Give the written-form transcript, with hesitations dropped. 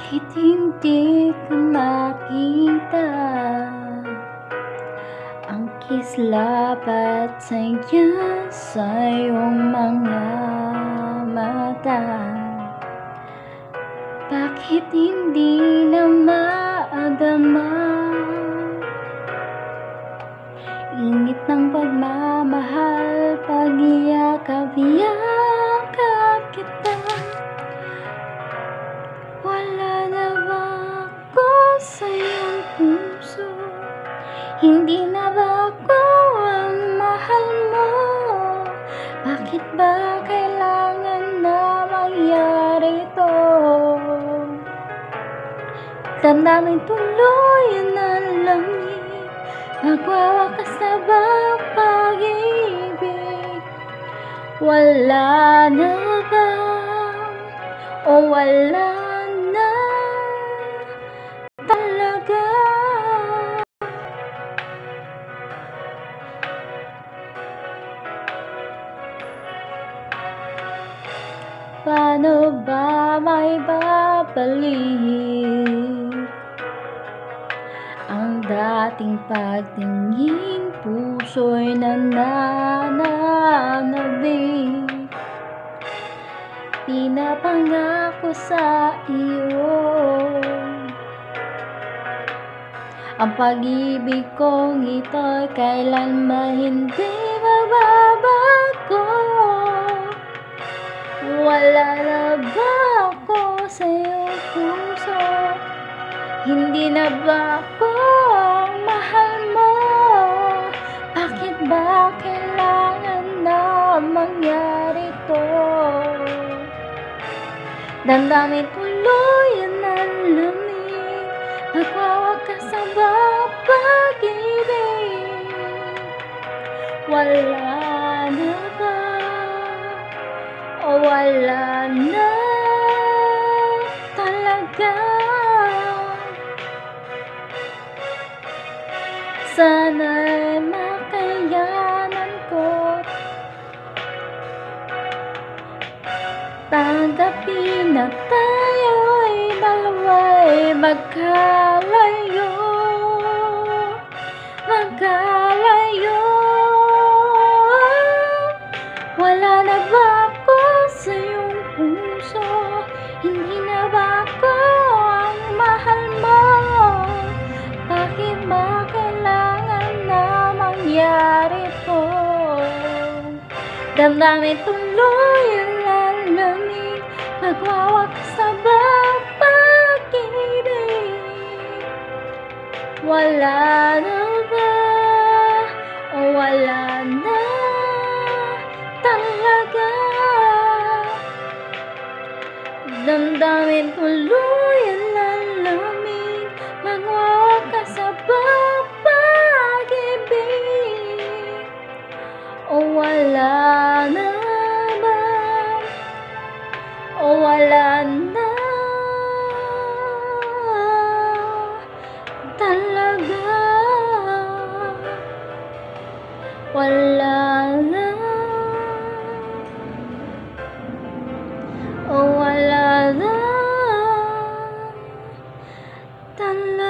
Kahit hindi ka makita, ang kislap at saya sa iyong mga mata. Bakit hindi na maadama ingit ng pagmamahal, pag-iyakap-iyakap kita? Wala na ba ako sa iyong puso? Hindi na ba ako ang mahal mo? Bakit ba kailangan na mangyari ito? Damdamin tuluyan ng lamig, magwawakas na ba ang pag-ibig? Wala na ba? O wala na talaga? Paano ba maibabalik ang dating pagtingin? Puso'y nananabik, pinapangako sa iyo ang pag-ibig kong ito'y kailanman hindi mababago. Wala na ba ako sa iyong puso? Hindi na ba ako ang mahal mo? Bakit ba kailangan na mangyari ito? Damdamin tuluyan ng lamig, magwawakas na ba ang pag-ibig? Wala na ba? O wala na talaga? Sana'y makayanan ko tanggapin na tayo'y dalawa'y magkalayo. Wala na ba ako sa iyong puso? Hindi na ba ako ang mahal mo? Bakit ba kailangan na mangyari ito? Damdamin tuluyan ng lamig, magwawakas na ba ang pag-ibig? Wala na ba? O wala na talaga? Damdamin tuluyan ng lamig, magwawakas na ba ang pag-ibig? O wala na ba? O wala na talaga? Wala na. O wala na talaga?